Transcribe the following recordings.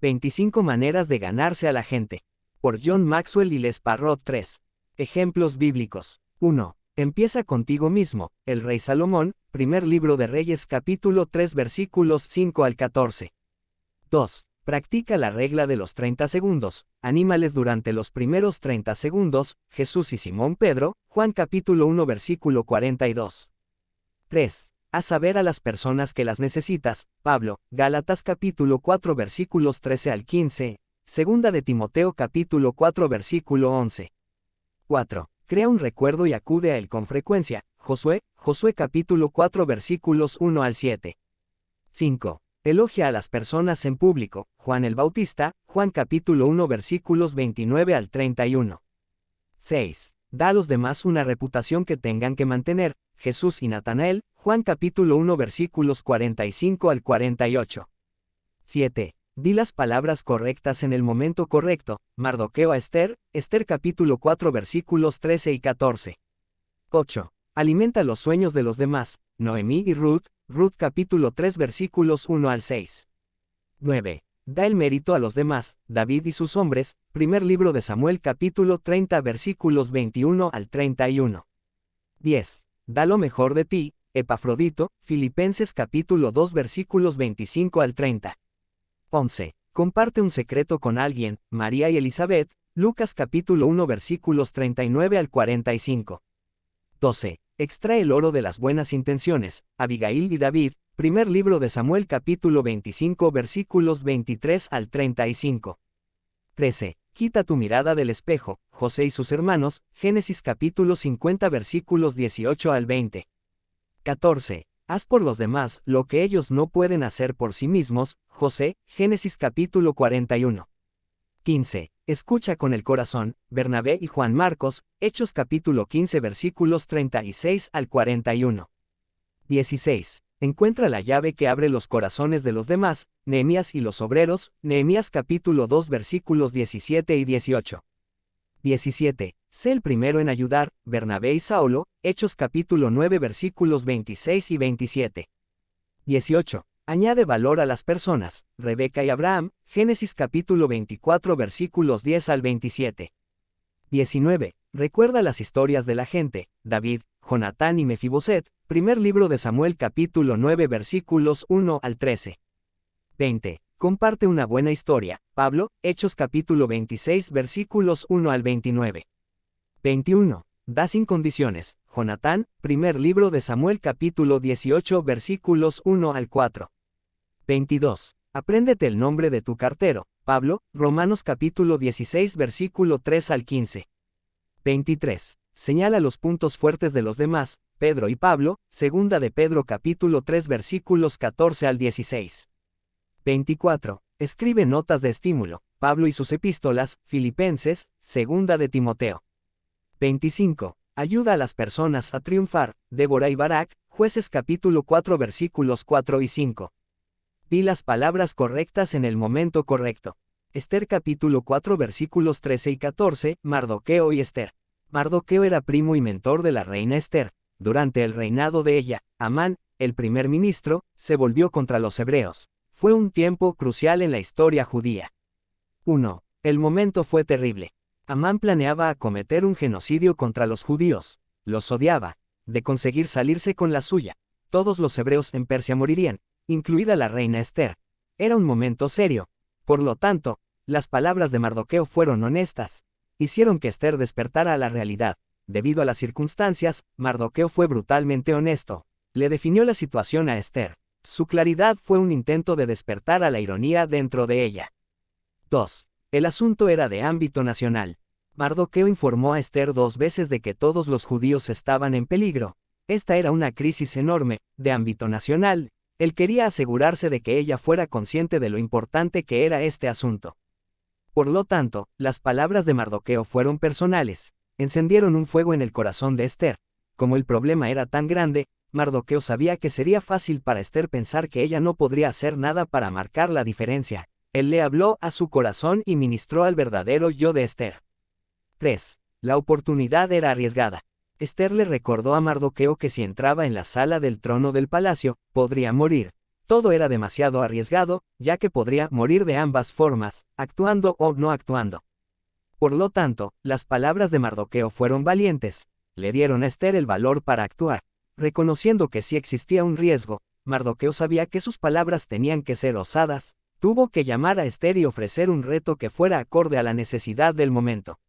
25 maneras de ganarse a la gente. Por John Maxwell y Les Parrot 3. Ejemplos bíblicos. 1. Empieza contigo mismo. El rey Salomón, primer libro de Reyes capítulo 3 versículos 5 al 14. 2. Practica la regla de los 30 segundos. Anímales durante los primeros 30 segundos. Jesús y Simón Pedro, Juan capítulo 1 versículo 42. 3. Haz saber a las personas que las necesitas. Pablo, Gálatas capítulo 4 versículos 13 al 15. Segunda de Timoteo capítulo 4 versículo 11. 4. Crea un recuerdo y acude a él con frecuencia. Josué capítulo 4 versículos 1 al 7. 5. Elogia a las personas en público. Juan el Bautista, Juan capítulo 1 versículos 29 al 31. 6. Da a los demás una reputación que tengan que mantener. Jesús y Natanael, Juan capítulo 1 versículos 45 al 48. 7. Di las palabras correctas en el momento correcto. Mardoqueo a Esther, Esther capítulo 4 versículos 13 y 14. 8. Alimenta los sueños de los demás. Noemí y Ruth, Ruth capítulo 3 versículos 1 al 6. 9. Da el mérito a los demás. David y sus hombres, primer libro de Samuel capítulo 30 versículos 21 al 31. 10. Da lo mejor de ti. Epafrodito, Filipenses capítulo 2 versículos 25 al 30. 11. Comparte un secreto con alguien. María y Elizabeth, Lucas capítulo 1 versículos 39 al 45. 12. Extrae el oro de las buenas intenciones. Abigail y David, primer libro de Samuel capítulo 25 versículos 23 al 35. 13. Quita tu mirada del espejo. José y sus hermanos, Génesis capítulo 50 versículos 18 al 20. 14. Haz por los demás lo que ellos no pueden hacer por sí mismos. José, Génesis capítulo 41. 15. Escucha con el corazón. Bernabé y Juan Marcos, Hechos capítulo 15 versículos 36 al 41. 16. Encuentra la llave que abre los corazones de los demás. Nehemías y los obreros, Nehemías capítulo 2 versículos 17 y 18. 17. Sé el primero en ayudar. Bernabé y Saulo, Hechos capítulo 9 versículos 26 y 27. 18. Añade valor a las personas. Rebeca y Abraham, Génesis capítulo 24 versículos 10 al 27. 19. Recuerda las historias de la gente. David, Jonatán y Mefiboset, primer libro de Samuel capítulo 9 versículos 1 al 13. 20. Comparte una buena historia. Pablo, Hechos capítulo 26 versículos 1 al 29. 21. Da sin condiciones. Jonatán, primer libro de Samuel capítulo 18 versículos 1 al 4. 22. Apréndete el nombre de tu cartero. Pablo, Romanos capítulo 16 versículo 3 al 15. 23. Señala los puntos fuertes de los demás. Pedro y Pablo, segunda de Pedro capítulo 3 versículos 14 al 16. 24. Escribe notas de estímulo. Pablo y sus epístolas, Filipenses, segunda de Timoteo. 25. Ayuda a las personas a triunfar. Débora y Barak, Jueces capítulo 4 versículos 4 y 5. Di las palabras correctas en el momento correcto. Esther capítulo 4 versículos 13 y 14, Mardoqueo y Esther. Mardoqueo era primo y mentor de la reina Esther. Durante el reinado de ella, Amán, el primer ministro, se volvió contra los hebreos. Fue un tiempo crucial en la historia judía. 1. El momento fue terrible. Amán planeaba acometer un genocidio contra los judíos. Los odiaba. De conseguir salirse con la suya, todos los hebreos en Persia morirían, incluida la reina Esther. Era un momento serio. Por lo tanto, las palabras de Mardoqueo fueron honestas. Hicieron que Esther despertara a la realidad. Debido a las circunstancias, Mardoqueo fue brutalmente honesto. Le definió la situación a Esther. Su claridad fue un intento de despertar a la ironía dentro de ella. 2. El asunto era de ámbito nacional. Mardoqueo informó a Esther 2 veces de que todos los judíos estaban en peligro. Esta era una crisis enorme, de ámbito nacional. Él quería asegurarse de que ella fuera consciente de lo importante que era este asunto. Por lo tanto, las palabras de Mardoqueo fueron personales. Encendieron un fuego en el corazón de Esther. Como el problema era tan grande, Mardoqueo sabía que sería fácil para Esther pensar que ella no podría hacer nada para marcar la diferencia. Él le habló a su corazón y ministró al verdadero yo de Esther. 3. La oportunidad era arriesgada. Esther le recordó a Mardoqueo que si entraba en la sala del trono del palacio, podría morir. Todo era demasiado arriesgado, ya que podría morir de ambas formas, actuando o no actuando. Por lo tanto, las palabras de Mardoqueo fueron valientes. Le dieron a Esther el valor para actuar. Reconociendo que sí existía un riesgo, Mardoqueo sabía que sus palabras tenían que ser osadas. Tuvo que llamar a Esther y ofrecer un reto que fuera acorde a la necesidad del momento.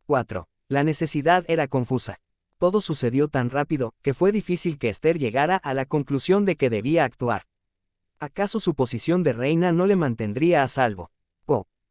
4. La necesidad era confusa. Todo sucedió tan rápido, que fue difícil que Esther llegara a la conclusión de que debía actuar. ¿Acaso su posición de reina no le mantendría a salvo?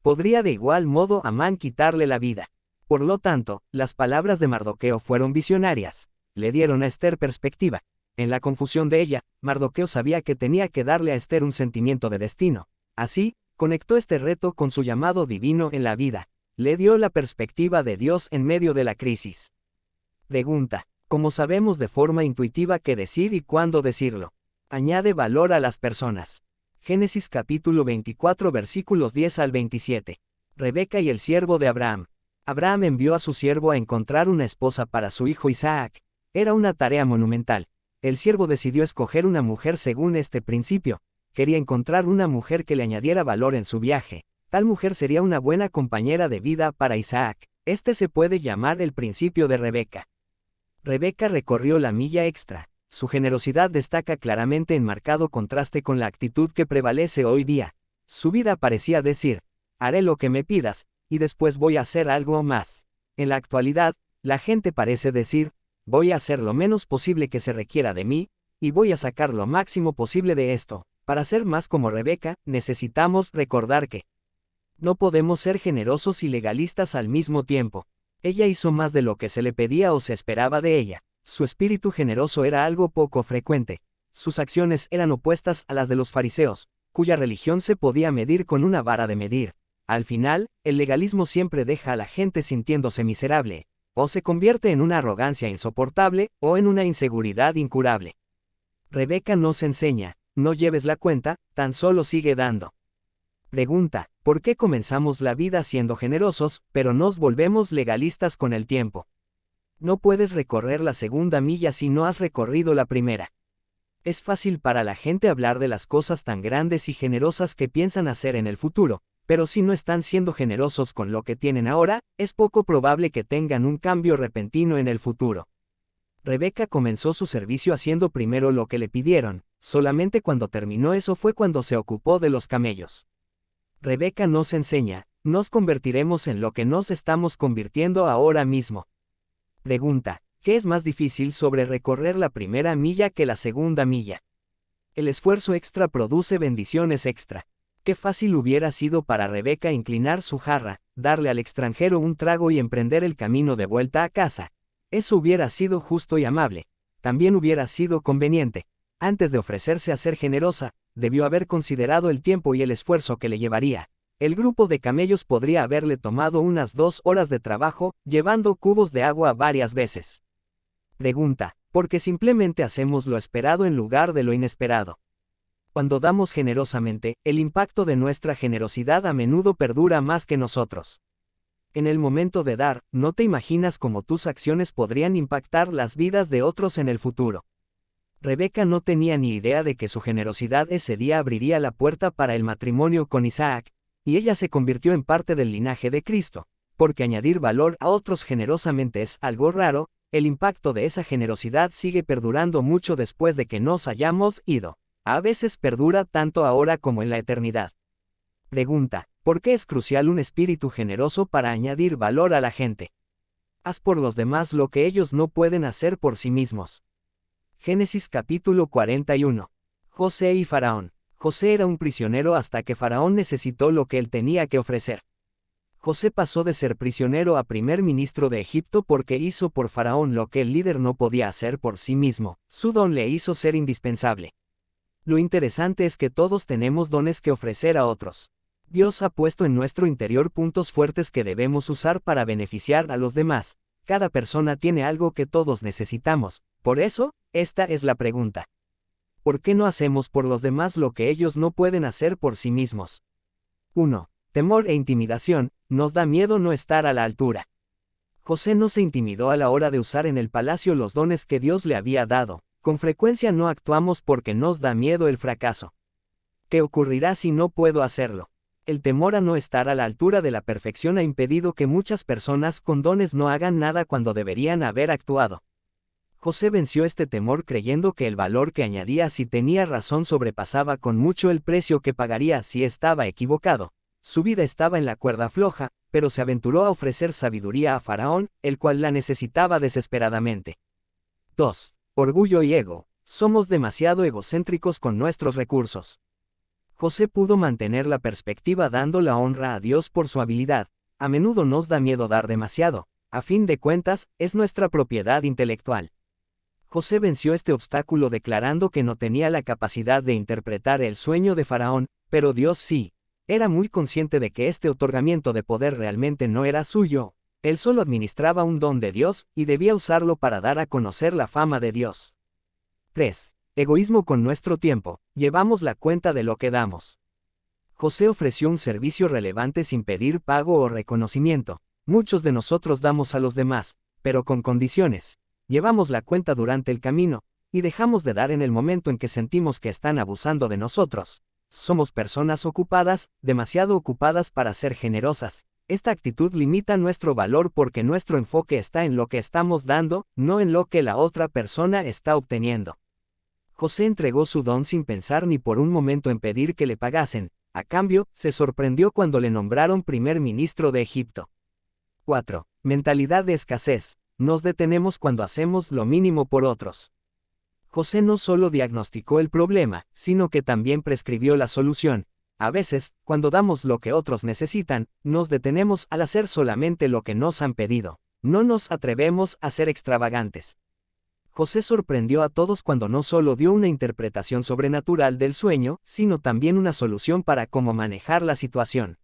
Podría de igual modo Amán quitarle la vida. Por lo tanto, las palabras de Mardoqueo fueron visionarias. Le dieron a Esther perspectiva. En la confusión de ella, Mardoqueo sabía que tenía que darle a Esther un sentimiento de destino. Así, conectó este reto con su llamado divino en la vida. Le dio la perspectiva de Dios en medio de la crisis. Pregunta: ¿cómo sabemos de forma intuitiva qué decir y cuándo decirlo? Añade valor a las personas. Génesis capítulo 24 versículos 10 al 27. Rebeca y el siervo de Abraham. Abraham envió a su siervo a encontrar una esposa para su hijo Isaac. Era una tarea monumental. El siervo decidió escoger una mujer según este principio. Quería encontrar una mujer que le añadiera valor en su viaje. Tal mujer sería una buena compañera de vida para Isaac. Este se puede llamar el principio de Rebeca. Rebeca recorrió la milla extra. Su generosidad destaca claramente en marcado contraste con la actitud que prevalece hoy día. Su vida parecía decir: haré lo que me pidas, y después voy a hacer algo más. En la actualidad, la gente parece decir: voy a hacer lo menos posible que se requiera de mí, y voy a sacar lo máximo posible de esto. Para ser más como Rebeca, necesitamos recordar que no podemos ser generosos y legalistas al mismo tiempo. Ella hizo más de lo que se le pedía o se esperaba de ella. Su espíritu generoso era algo poco frecuente. Sus acciones eran opuestas a las de los fariseos, cuya religión se podía medir con una vara de medir. Al final, el legalismo siempre deja a la gente sintiéndose miserable, o se convierte en una arrogancia insoportable, o en una inseguridad incurable. Rebeca nos enseña: no lleves la cuenta, tan solo sigue dando. Pregunta: ¿por qué comenzamos la vida siendo generosos, pero nos volvemos legalistas con el tiempo? No puedes recorrer la segunda milla si no has recorrido la primera. Es fácil para la gente hablar de las cosas tan grandes y generosas que piensan hacer en el futuro, pero si no están siendo generosos con lo que tienen ahora, es poco probable que tengan un cambio repentino en el futuro. Rebeca comenzó su servicio haciendo primero lo que le pidieron. Solamente cuando terminó eso fue cuando se ocupó de los camellos. Rebeca nos enseña: nos convertiremos en lo que nos estamos convirtiendo ahora mismo. Pregunta: ¿qué es más difícil sobre recorrer la primera milla que la segunda milla? El esfuerzo extra produce bendiciones extra. Qué fácil hubiera sido para Rebeca inclinar su jarra, darle al extranjero un trago y emprender el camino de vuelta a casa. Eso hubiera sido justo y amable. También hubiera sido conveniente. Antes de ofrecerse a ser generosa, debió haber considerado el tiempo y el esfuerzo que le llevaría. El grupo de camellos podría haberle tomado unas 2 horas de trabajo, llevando cubos de agua varias veces. Pregunta: ¿por qué simplemente hacemos lo esperado en lugar de lo inesperado? Cuando damos generosamente, el impacto de nuestra generosidad a menudo perdura más que nosotros. En el momento de dar, no te imaginas cómo tus acciones podrían impactar las vidas de otros en el futuro. Rebeca no tenía ni idea de que su generosidad ese día abriría la puerta para el matrimonio con Isaac, y ella se convirtió en parte del linaje de Cristo. Porque añadir valor a otros generosamente es algo raro, el impacto de esa generosidad sigue perdurando mucho después de que nos hayamos ido. A veces perdura tanto ahora como en la eternidad. Pregunta: ¿por qué es crucial un espíritu generoso para añadir valor a la gente? Haz por los demás lo que ellos no pueden hacer por sí mismos. Génesis capítulo 41. José y Faraón. José era un prisionero hasta que Faraón necesitó lo que él tenía que ofrecer. José pasó de ser prisionero a primer ministro de Egipto porque hizo por Faraón lo que el líder no podía hacer por sí mismo. Su don le hizo ser indispensable. Lo interesante es que todos tenemos dones que ofrecer a otros. Dios ha puesto en nuestro interior puntos fuertes que debemos usar para beneficiar a los demás. Cada persona tiene algo que todos necesitamos. Por eso, esta es la pregunta: ¿por qué no hacemos por los demás lo que ellos no pueden hacer por sí mismos? 1. Temor e intimidación. Nos da miedo no estar a la altura. José no se intimidó a la hora de usar en el palacio los dones que Dios le había dado. Con frecuencia no actuamos porque nos da miedo el fracaso. ¿Qué ocurrirá si no puedo hacerlo? El temor a no estar a la altura de la perfección ha impedido que muchas personas con dones no hagan nada cuando deberían haber actuado. José venció este temor creyendo que el valor que añadía si tenía razón sobrepasaba con mucho el precio que pagaría si estaba equivocado. Su vida estaba en la cuerda floja, pero se aventuró a ofrecer sabiduría a Faraón, el cual la necesitaba desesperadamente. 2. Orgullo y ego. Somos demasiado egocéntricos con nuestros recursos. José pudo mantener la perspectiva dando la honra a Dios por su habilidad. A menudo nos da miedo dar demasiado. A fin de cuentas, es nuestra propiedad intelectual. José venció este obstáculo declarando que no tenía la capacidad de interpretar el sueño de Faraón, pero Dios sí. Era muy consciente de que este otorgamiento de poder realmente no era suyo. Él solo administraba un don de Dios, y debía usarlo para dar a conocer la fama de Dios. 3. Egoísmo con nuestro tiempo. Llevamos la cuenta de lo que damos. José ofreció un servicio relevante sin pedir pago o reconocimiento. Muchos de nosotros damos a los demás, pero con condiciones. Llevamos la cuenta durante el camino, y dejamos de dar en el momento en que sentimos que están abusando de nosotros. Somos personas ocupadas, demasiado ocupadas para ser generosas. Esta actitud limita nuestro valor porque nuestro enfoque está en lo que estamos dando, no en lo que la otra persona está obteniendo. José entregó su don sin pensar ni por un momento en pedir que le pagasen. A cambio, se sorprendió cuando le nombraron primer ministro de Egipto. 4. Mentalidad de escasez. Nos detenemos cuando hacemos lo mínimo por otros. José no solo diagnosticó el problema, sino que también prescribió la solución. A veces, cuando damos lo que otros necesitan, nos detenemos al hacer solamente lo que nos han pedido. No nos atrevemos a ser extravagantes. José sorprendió a todos cuando no solo dio una interpretación sobrenatural del sueño, sino también una solución para cómo manejar la situación.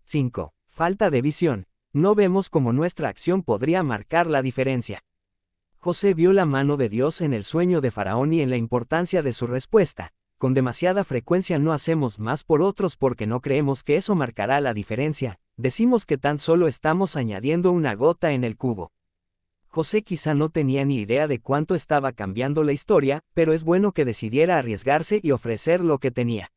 5. Falta de visión. No vemos cómo nuestra acción podría marcar la diferencia. José vio la mano de Dios en el sueño de Faraón y en la importancia de su respuesta. Con demasiada frecuencia no hacemos más por otros porque no creemos que eso marcará la diferencia. Decimos que tan solo estamos añadiendo una gota en el cubo. José quizá no tenía ni idea de cuánto estaba cambiando la historia, pero es bueno que decidiera arriesgarse y ofrecer lo que tenía.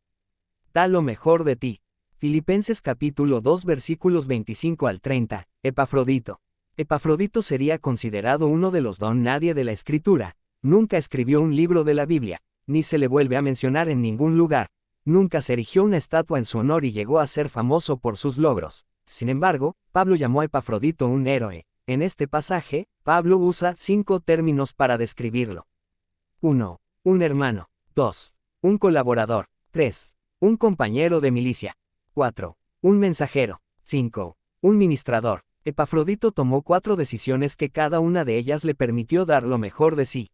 Da lo mejor de ti. Filipenses capítulo 2 versículos 25 al 30. Epafrodito. Epafrodito sería considerado uno de los don nadie de la Escritura. Nunca escribió un libro de la Biblia, ni se le vuelve a mencionar en ningún lugar. Nunca se erigió una estatua en su honor y llegó a ser famoso por sus logros. Sin embargo, Pablo llamó a Epafrodito un héroe. En este pasaje, Pablo usa 5 términos para describirlo. 1. Un hermano. 2. Un colaborador. 3. Un compañero de milicia. 4. Un mensajero. 5. Un ministrador. Epafrodito tomó 4 decisiones que cada una de ellas le permitió dar lo mejor de sí.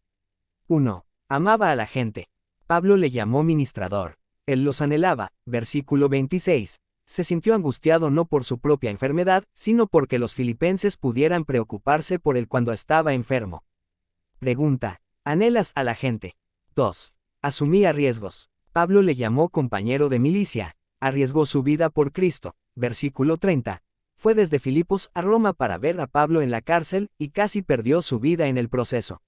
1. Amaba a la gente. Pablo le llamó ministrador. Él los anhelaba. Versículo 26. Se sintió angustiado no por su propia enfermedad, sino porque los filipenses pudieran preocuparse por él cuando estaba enfermo. Pregunta. ¿Anhelas a la gente? 2. Asumía riesgos. Pablo le llamó compañero de milicia. Arriesgó su vida por Cristo. Versículo 30. Fue desde Filipos a Roma para ver a Pablo en la cárcel, y casi perdió su vida en el proceso.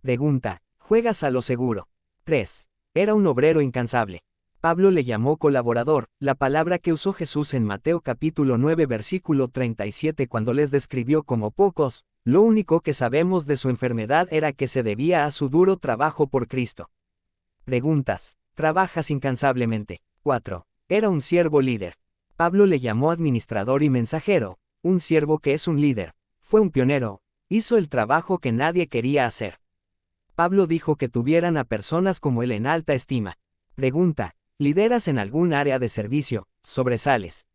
Pregunta. ¿Juegas a lo seguro? 3. Era un obrero incansable. Pablo le llamó colaborador, la palabra que usó Jesús en Mateo capítulo 9 versículo 37 cuando les describió como pocos. Lo único que sabemos de su enfermedad era que se debía a su duro trabajo por Cristo. Preguntas. ¿Trabajas incansablemente? 4. Era un siervo líder. Pablo le llamó administrador y mensajero, un siervo que es un líder. Fue un pionero. Hizo el trabajo que nadie quería hacer. Pablo dijo que tuvieran a personas como él en alta estima. Pregunta. ¿Lideras en algún área de servicio? ¿Sobresales?